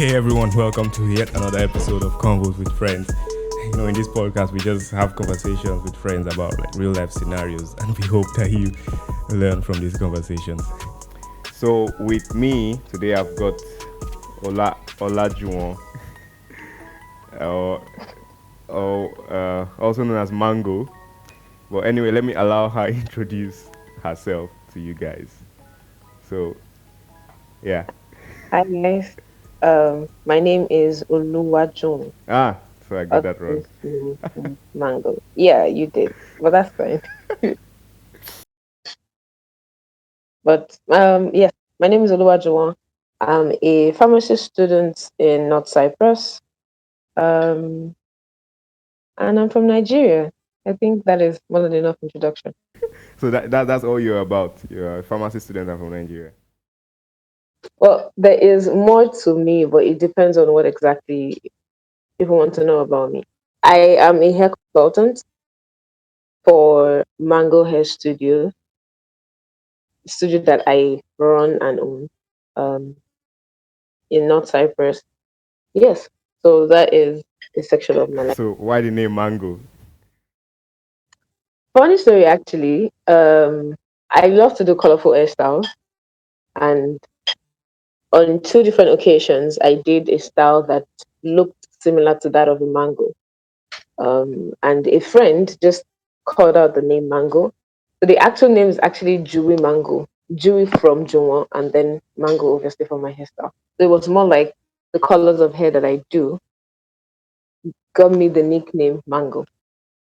Hey everyone, welcome to yet another episode of Convos with Friends. In this podcast, we just have conversations with friends about like real life scenarios, and we hope that you learn from these conversations. So, with me today, I've got Olajuwon, or, also known as Mango. But anyway, let me allow her introduce herself to you guys. So, yeah. Hi guys. My name is Oluwajuwon. So I got that wrong. Otherwise Mango. Yeah, you did, but that's fine. But yes, my name is Oluwajuwon. I'm a pharmacy student in North Cyprus, um, and I'm from Nigeria. I think that is more than enough introduction. So that's all you're about. You're a pharmacy student and from Nigeria. Well, there is more to me, but it depends on what exactly people want to know about me. I am a hair consultant for Mango Hair studio that I run and own in North Cyprus. Yes, so that is a section of my life. So why the name Mango? Funny story, actually. I love to do colorful hairstyles, and on two different occasions, I did a style that looked similar to that of a mango. And a friend just called out the name Mango. So the actual name is actually Jui Mango, Jui from Juwon, and then Mango, obviously, for my hairstyle. So it was more like the colors of hair that I do got me the nickname Mango,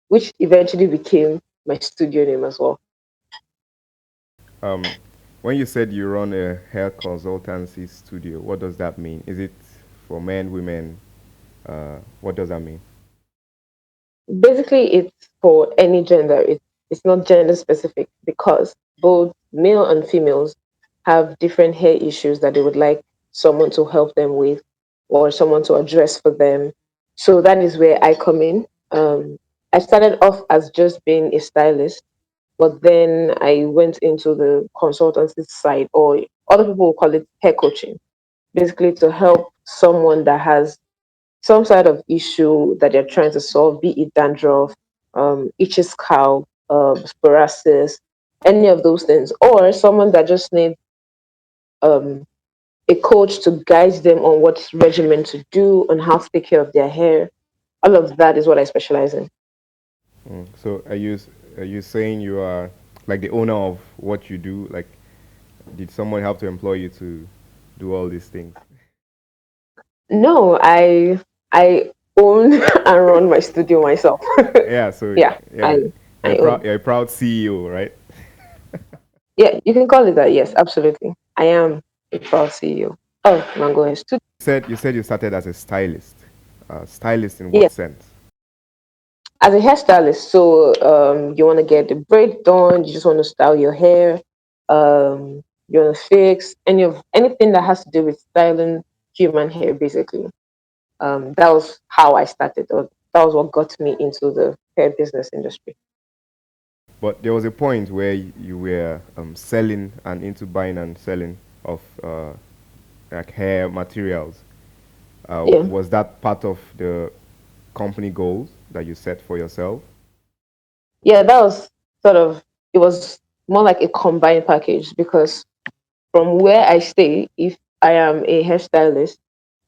which eventually became my studio name as well. Um, when you said you run a hair consultancy studio, what does that mean? Is it for men, women? What does that mean? Basically, it's for any gender. It's not gender specific because both male and females have different hair issues that they would like someone to help them with or someone to address for them. So that is where I come in. I started off as just being a stylist, but then I went into the consultancy side, or other people will call it hair coaching, basically to help someone that has some sort of issue that they're trying to solve, be it dandruff, itchy scalp, psoriasis, any of those things, or someone that just needs um, a coach to guide them on what regimen to do, on how to take care of their hair. All of that is what I specialize in. So are you saying you are like the owner of what you do? Like, did someone have to employ you to do all these things? No, I own and run my studio myself. Yeah. So Yeah, yeah, I own. you're a proud CEO, right? Yeah, you can call it that. Yes, absolutely. I am a proud CEO of Mango Hair Studio. You said you started as a stylist. Stylist in what Yes, sense? as a hairstylist. So you want to get the braid done. You just want to style your hair. You want to fix anything that has to do with styling human hair, basically. That was how I started. Or that was what got me into the hair business industry. But there was a point where you were selling and into buying and selling of like hair materials. Yeah. Was that part of the company goals that you set for yourself? Yeah, that was sort of, it was more like a combined package because from where I stay, if I am a hairstylist,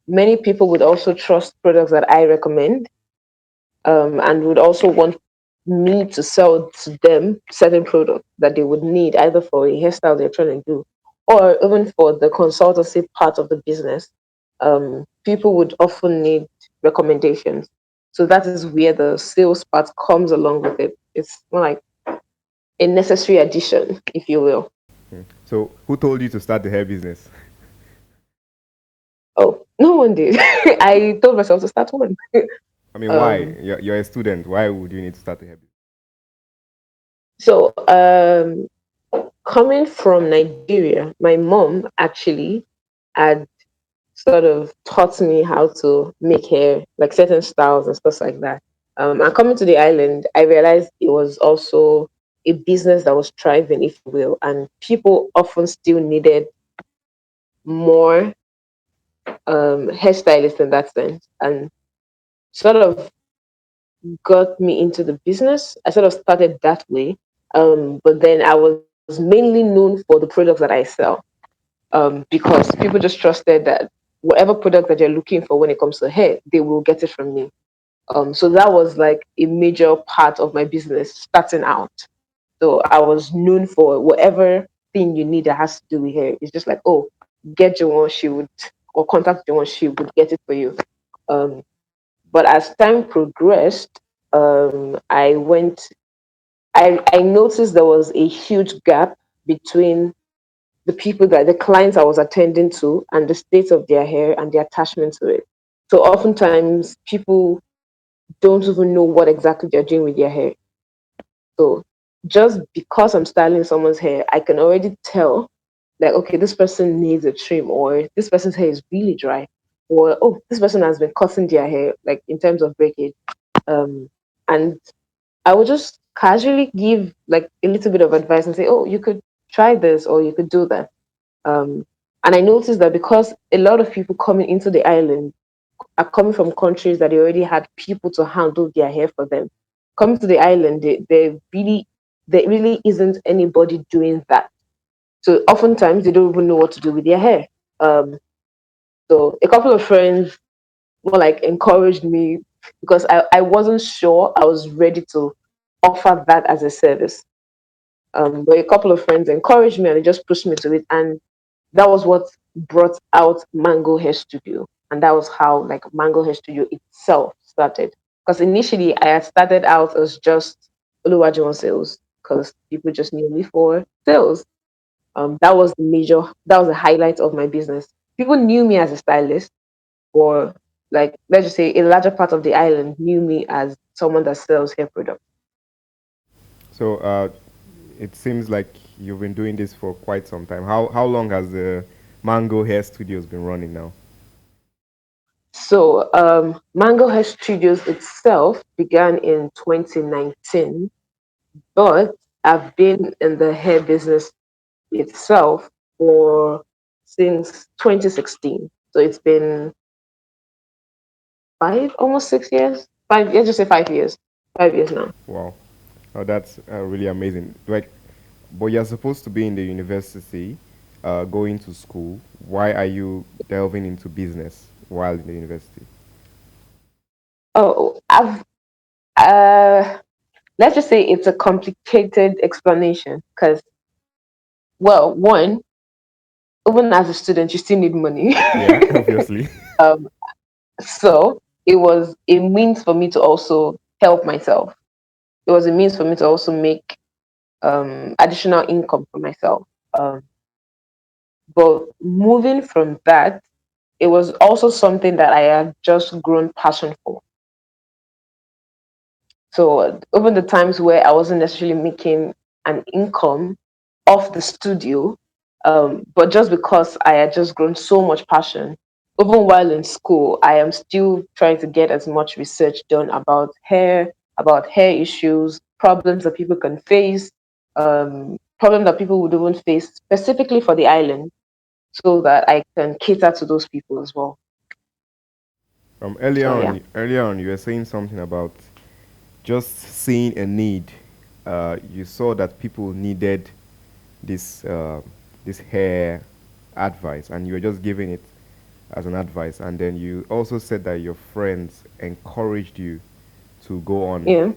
many people would also trust products that I recommend, and would also want me to sell to them certain products that they would need either for a hairstyle they're trying to do or even for the consultancy part of the business. People would often need recommendations. So that is where the sales part comes along with it. It's more like a necessary addition, if you will. So, who told you to start the hair business? Oh, no one did. I told myself to start one. I mean, why? um, You're a student. Why would you need to start a hair business? so coming from Nigeria, my mom actually had sort of taught me how to make hair, like certain styles and stuff like that. And coming to the island, I realized it was also a business that was thriving, if you will, and people often still needed more. hairstylist in that sense, and sort of got me into the business. I sort of started that way. But then I was mainly known for the products that I sell, because people just trusted that whatever product that you're looking for when it comes to hair, they will get it from me. So that was like a major part of my business starting out. So I was known for whatever thing you need that has to do with hair. It's just like, oh, get your one, she would, or contact your one, she would get it for you. Um, but as time progressed, I went, I noticed there was a huge gap between the clients I was attending to and the state of their hair and the attachment to it. So oftentimes people don't even know what exactly they're doing with their hair. So just because I'm styling someone's hair, I can already tell, like, okay, this person needs a trim, or this person's hair is really dry, or oh, this person has been cutting their hair, like in terms of breakage. And I would just casually give like a little bit of advice and say, oh, you could try this or you could do that. Um, and I noticed that because a lot of people coming into the island are coming from countries that they already had people to handle their hair for them. Coming to the island, there really isn't anybody doing that. So oftentimes they don't even know what to do with their hair. Um, so a couple of friends more like encouraged me because I wasn't sure I was ready to offer that as a service. But a couple of friends encouraged me and they just pushed me to it. And that was what brought out Mango Hair Studio. And that was how like Mango Hair Studio itself started. Because initially I had started out as just Oluwajuwon sales because people just knew me for sales. That was the highlight of my business. People knew me as a stylist, or like let's just say a larger part of the island knew me as someone that sells hair products. So it seems like you've been doing this for quite some time. How long has the Mango Hair Studios been running now? So Mango Hair Studios itself began in 2019, but I've been in the hair business itself for since 2016. So it's been almost 6 years. 5 years, just say 5 years. 5 years now. Wow. Oh, that's really amazing. Like, but you're supposed to be in the university, going to school. Why are you delving into business while in the university? Oh, let's just say it's a complicated explanation because, well, one, even as a student, you still need money. Yeah, obviously. um, so it was a means for me to also help myself. It was a means for me to also make additional income for myself. But moving from that, it was also something that I had just grown passion for. So over the times where I wasn't necessarily making an income off the studio, but just because I had just grown so much passion, even while in school, I am still trying to get as much research done about hair issues, problems that people can face, problems that people would even face specifically for the island, so that I can cater to those people as well. Earlier So yeah, on, you were saying something about just seeing a need. You saw that people needed this this hair advice, and you were just giving it as an advice. And then you also said that your friends encouraged you to go on. yeah,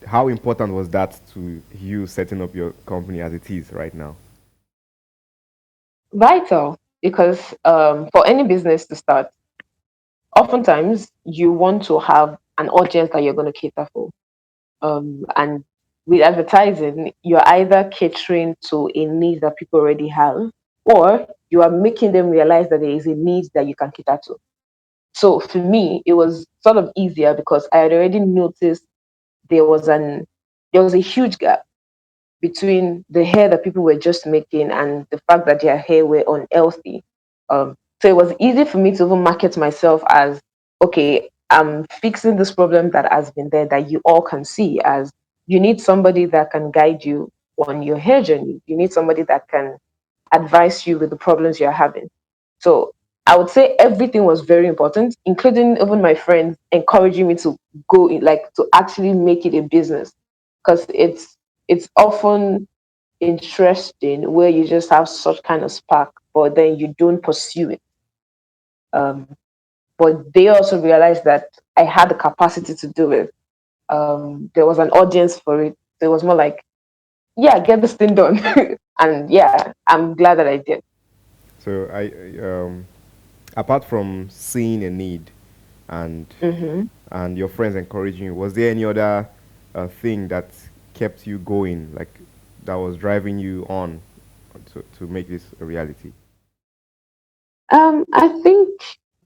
How important was that to you setting up your company as it is right now? vital because for any business to start, oftentimes you want to have an audience that you're going to cater for. And with advertising, you're either catering to a need that people already have, or you are making them realize that there is a need that you can cater to. So for me, it was sort of easier because I had already noticed there was an there was a huge gap between the hair that people were just making and the fact that their hair were unhealthy. So it was easy for me to even market myself as, okay, I'm fixing this problem that has been there that you all can see, as you need somebody that can guide you on your hair journey. You need somebody that can advise you with the problems you're having. So I would say everything was very important, including even my friends encouraging me to go in, like to actually make it a business, because it's often interesting where you just have such kind of spark, but then you don't pursue it. Um, but they also realized that I had the capacity to do it. There was an audience for it. So it was more like, yeah, get this thing done. And yeah, I'm glad that I did. So apart from seeing a need and Hmm. your friends encouraging you, was there any other thing that kept you going, like that was driving you on to make this a reality? I think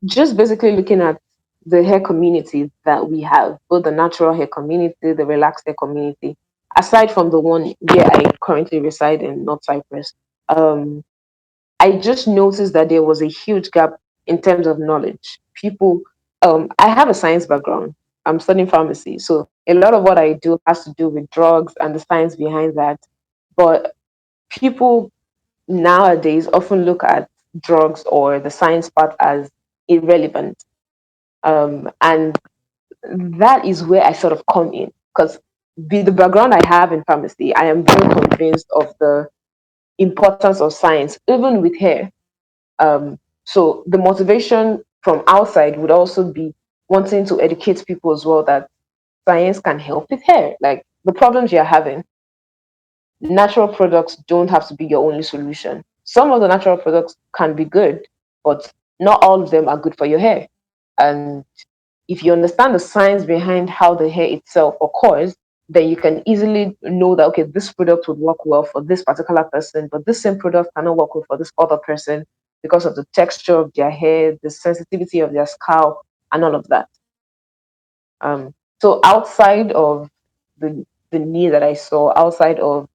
just basically looking at the hair community that we have, both the natural hair community, the relaxed hair community, aside from the one where I currently reside in North Cyprus, um, I just noticed that there was a huge gap in terms of knowledge. People, I have a science background. I'm studying pharmacy, so a lot of what I do has to do with drugs and the science behind that. But people nowadays often look at drugs or the science part as irrelevant. And that is where I sort of come in, because the background I have in pharmacy, I am very convinced of the importance of science, even with hair. So the motivation from outside would also be wanting to educate people as well that science can help with hair. Like the problems you're having, natural products don't have to be your only solution. Some of the natural products can be good, but not all of them are good for your hair. And if you understand the science behind how the hair itself occurs, then you can easily know that, okay, this product would work well for this particular person, but this same product cannot work well for this other person because of the texture of their hair, the sensitivity of their scalp, and all of that. So outside of the need that I saw, outside of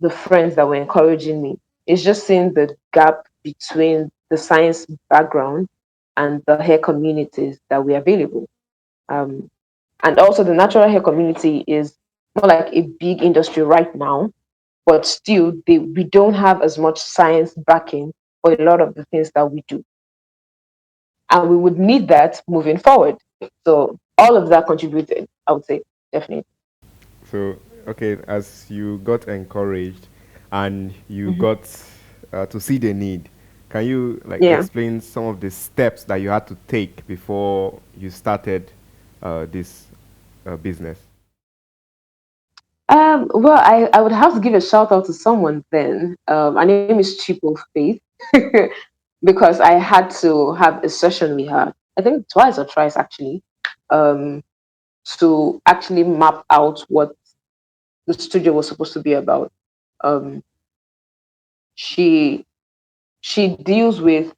the friends that were encouraging me, it's just seeing the gap between the science background and the hair communities that were available. Um, and also, the natural hair community is more like a big industry right now, but still, we don't have as much science backing for a lot of the things that we do. And we would need that moving forward. So, all of that contributed, I would say, definitely. So, okay, as you got encouraged and you Hmm. got to see the need, can you like Yeah. explain some of the steps that you had to take before you started this business? Well, I would have to give a shout out to someone then. Her name is Chipo Faith, because I had to have a session with her, I think twice or thrice actually, um, to actually map out what the studio was supposed to be about. Um, she she deals with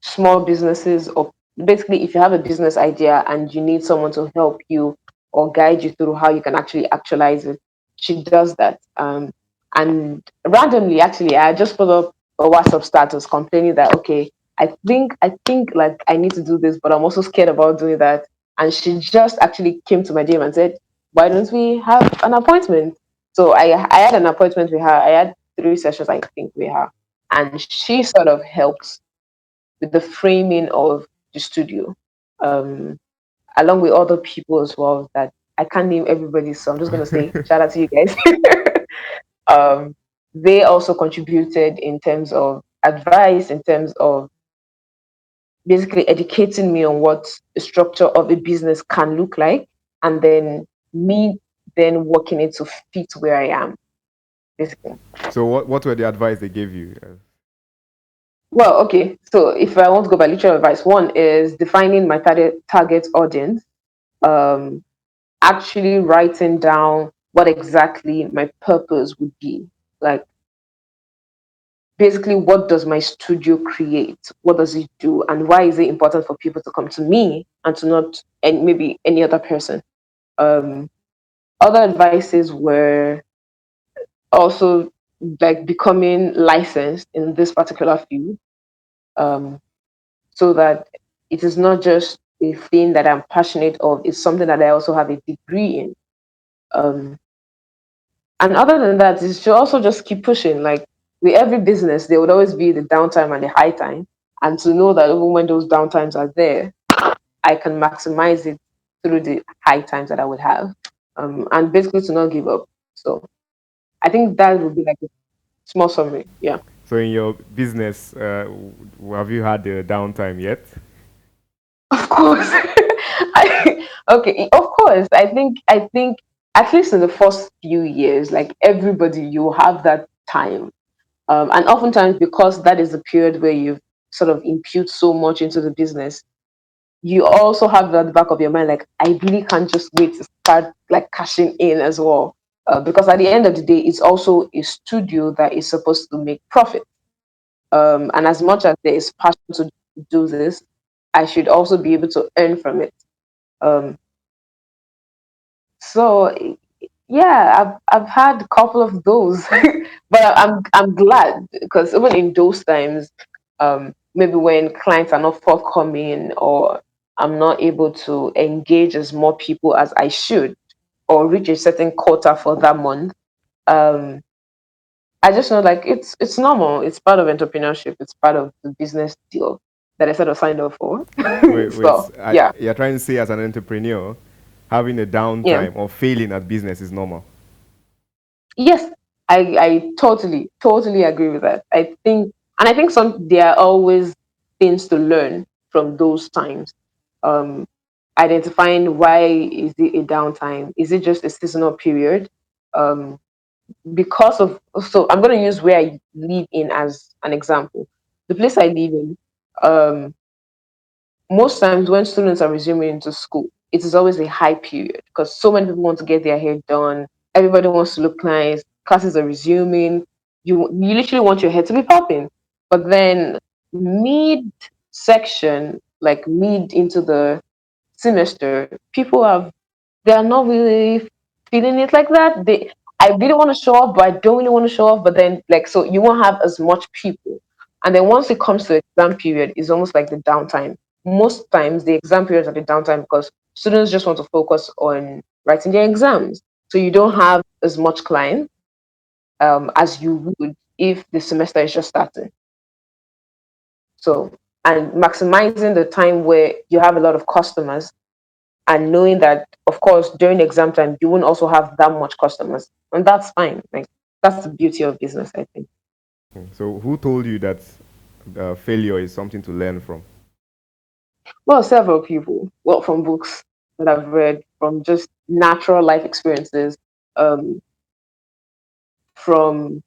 small businesses, or basically if you have a business idea and you need someone to help you or guide you through how you can actually actualize it, she does that. And randomly, actually, I just put up a WhatsApp status complaining that, okay, I think like I need to do this, but I'm also scared about doing that. And she just actually came to my gym and said, why don't we have an appointment? So I had an appointment with her. I had 3 sessions, I think, with her, and she sort of helped with the framing of the studio, um, along with other people as well. That I can't name everybody, so I'm just gonna say shout out to you guys. um, they also contributed in terms of advice, in terms of basically educating me on what the structure of a business can look like, and then me then working it to fit where I am, basically. So, what were the advice they gave you? Well, okay. So if I want to go by literal advice, one is defining my target audience, um, actually writing down what exactly my purpose would be. Like, basically, what does my studio create? What does it do? And why is it important for people to come to me and to not and maybe any other person? Um, Other advices were also like becoming licensed in this particular field, um, so that it is not just a thing that I'm passionate of, it's something that I also have a degree in. Um, And other than that, is to also just keep pushing. Like with every business, there would always be the downtime and the high time. and to know that even when those downtimes are there, I can maximize it through the high times that I would have, and basically to not give up. So I think that would be like a small summary. Yeah. So in your business, have you had the downtime yet? Of course. Okay, of course. I think at least in the first few years, like everybody, you have that time. And oftentimes because that is the period where you sort of impute so much into the business, you also have that at the back of your mind, like, I really can't just wait to start like cashing in as well. Because at the end of the day, it's also a studio that is supposed to make profit. And as much as there is passion to do this, I should also be able to earn from it. Um, so yeah, I've had a couple of those, but I'm glad because even in those times, maybe when clients are not forthcoming or I'm not able to engage as more people as I should or reach a certain quota for that month, um, I just know like it's normal. It's part of entrepreneurship. It's part of the business deal that I sort of signed up for. Wait, So wait. yeah, You're trying to say as an entrepreneur, having a yeah. downtime or failing at business is normal. Yes, I totally agree with that. I think there are always things to learn from those times. Um, Identifying why is it a downtime? Is it just a seasonal period? Um, because of so I'm going to use where I live in as an example. The place I live in, um, most times when students are resuming into school, it is always a high period because so many people want to get their hair done. Everybody wants to look nice. Classes are resuming. You literally want your hair to be popping. But then mid section, like mid into the semester, people have they are not really feeling it like that. I really want to show off, but I don't really want to show off. But then like so you won't have as much people. And then once it comes to exam period, it's almost like the downtime. Most times the exam periods are the downtime because students just want to focus on writing their exams. So you don't have as much clients as you would if the semester is just starting. So and maximizing the time where you have a lot of customers and knowing that of course during exam time you won't also have that much customers and that's fine, like that's the beauty of business, I think. So who told you that failure is something to learn from? Well, several people, well, from books that I've read, from just natural life experiences, um, from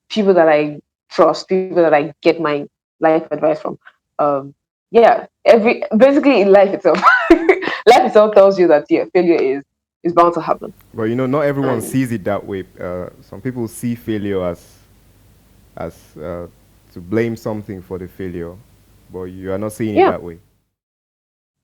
people that I trust, people that I get my life advice from. um, yeah, every basically in life itself, life itself tells you that yeah, failure is bound to happen. But you know, not everyone And sees it that way. Some people see failure as to blame something for the failure, but you are not seeing it yeah. that way.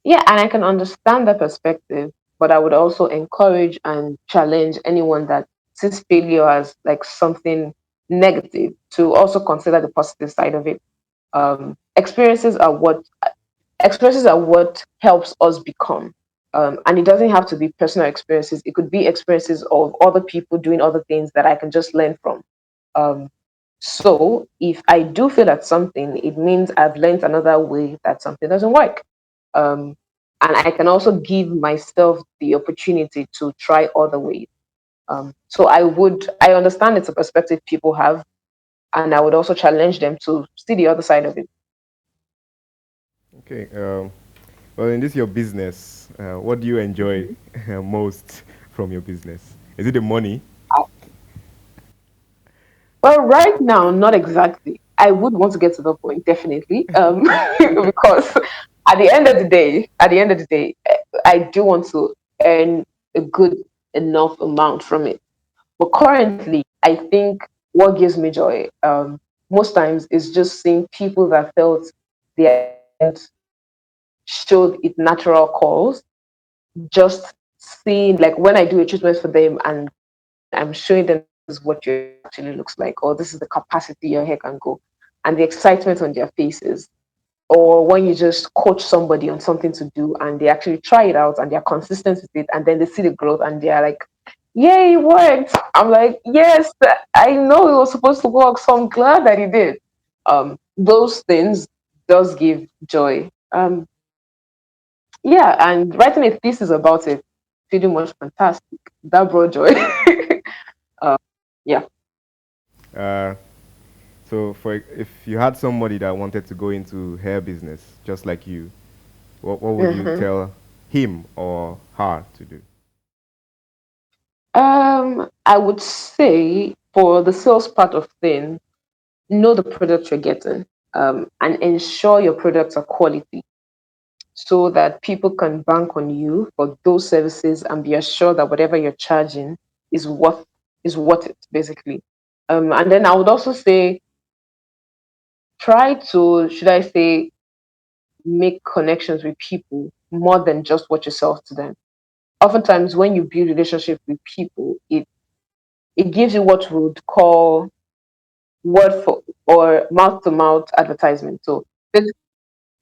Yeah, and I can understand that perspective, but I would also encourage and challenge anyone that sees failure as like something negative to also consider the positive side of it. Experiences are what helps us become. And it doesn't have to be personal experiences. It could be experiences of other people doing other things that I can just learn from. Um, so if I do feel at something, it means I've learned another way that something doesn't work. Um, and I can also give myself the opportunity to try other ways. So I understand it's a perspective people have, and I would also challenge them to see the other side of it. Okay. Well, in this your business, what do you enjoy Mhm. most from your business? Is it the money? Well, right now, not exactly. I would want to get to the point, definitely, because at the end of the day, I do want to earn a good enough amount from it. But currently, I think what gives me joy most times is just seeing people that felt their talent showed its natural calls. Just seeing, like, when I do a treatment for them and I'm showing them this is what your hair actually looks like, or this is the capacity your hair can go, and the excitement on their faces. Or when you just coach somebody on something to do and they actually try it out and they're consistent with it, and then they see the growth and they're like, yay, it worked. I'm like, yes, I know it was supposed to work, so I'm glad that it did. Those things does give joy. Yeah, and writing a thesis about it pretty much fantastic. That brought joy. uh, yeah. Uh, so, for if you had somebody that wanted to go into hair business, just like you, what would you hmm tell him or her to do? I would say for the sales part of things, know the product you're getting, and ensure your products are quality so that people can bank on you for those services and be assured that whatever you're charging is worth it, basically. And then I would also say try to, should I say, make connections with people more than just what you sell to them. Oftentimes, when you build relationships with people, it gives you what we would call word for or mouth to mouth advertisement. So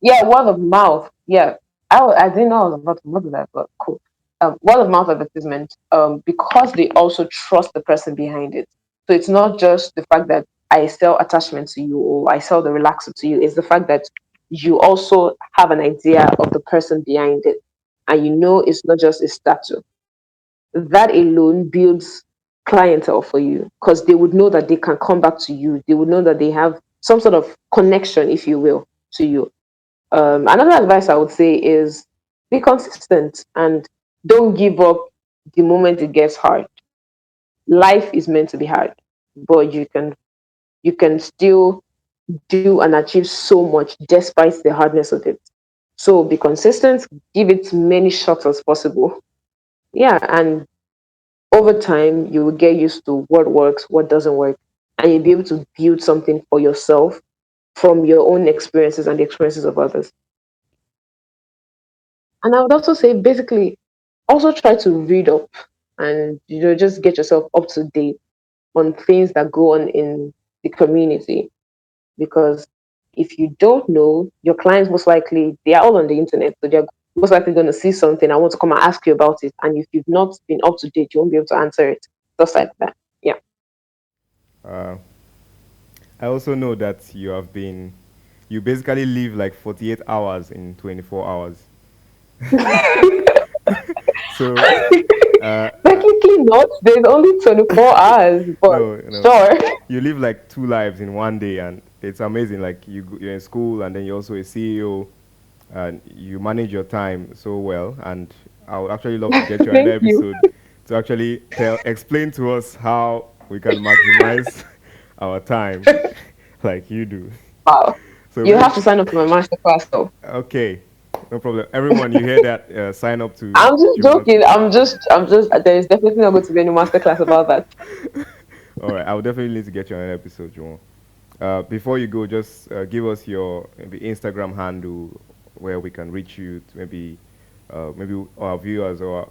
yeah, word of mouth. Yeah, I didn't know I was about to model that, but cool. Word of mouth advertisement. Because they also trust the person behind it. So it's not just the fact that I sell attachment to you or I sell the relaxer to you. It's the fact that you also have an idea of the person behind it, and you know it's not just a statue. That alone builds clientele for you because they would know that they can come back to you. They would know that they have some sort of connection, if you will, to you. Another advice I would say is be consistent and don't give up the moment it gets hard. Life is meant to be hard, but you can still do and achieve so much despite the hardness of it. So be consistent, give it many shots as possible. Yeah, and over time you will get used to what works, what doesn't work, and you'll be able to build something for yourself from your own experiences and the experiences of others. And I would also say basically also try to read up and just get yourself up to date on things that go on in the community because if you don't know your clients most likely they are all on the internet, so they're most likely going to see something and want to come and ask you about it, and if you've not been up to date you won't be able to answer it, just like that. Yeah. Uh, I also know that you basically live like 48 hours in 24 hours. So, uh, uh, Technically not, there's only 24 hours, but no, sure. you live like two lives in one day, and it's amazing. Like you're in school, and then you're also a CEO, and you manage your time so well. And I would actually love to get you another Thank you. episode to actually explain to us how we can maximize our time, like you do. Wow. So You have maybe to sign up for my master class though. okay, no problem. Everyone, you hear that? Sign up to I'm just Jumo's. joking. There is definitely not going to be any master class about that. All right, I will definitely need to get you on an episode, Jumo. Before you go, just give us your maybe Instagram handle where we can reach you. To maybe our viewers or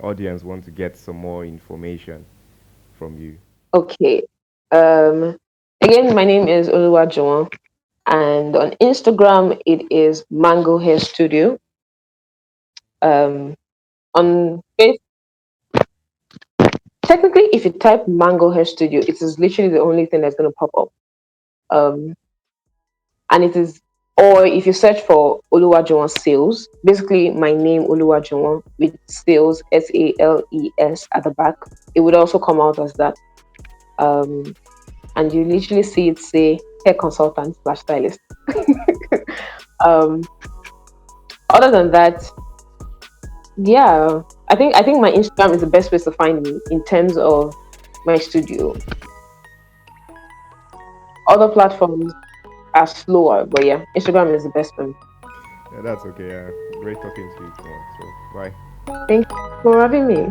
audience want to get some more information from you. Okay. Um, Again, my name is Oluwajuwon, and on Instagram it is Mango Hair Studio. Um, on face, technically, if you type Mango Hair Studio, it is literally the only thing that's going to pop up. Um, and it is, or if you search for Oluwajuwon Sales, basically my name Oluwajuwon with Sales Sales at the back, it would also come out as that. Um, and you literally see it say hair consultant slash stylist. um, Other than that, yeah, I think my Instagram is the best place to find me in terms of my studio. Other platforms are slower, but yeah, Instagram is the best one. Yeah, that's okay. Great talking to you, Jumo. So bye. Thank you for having me.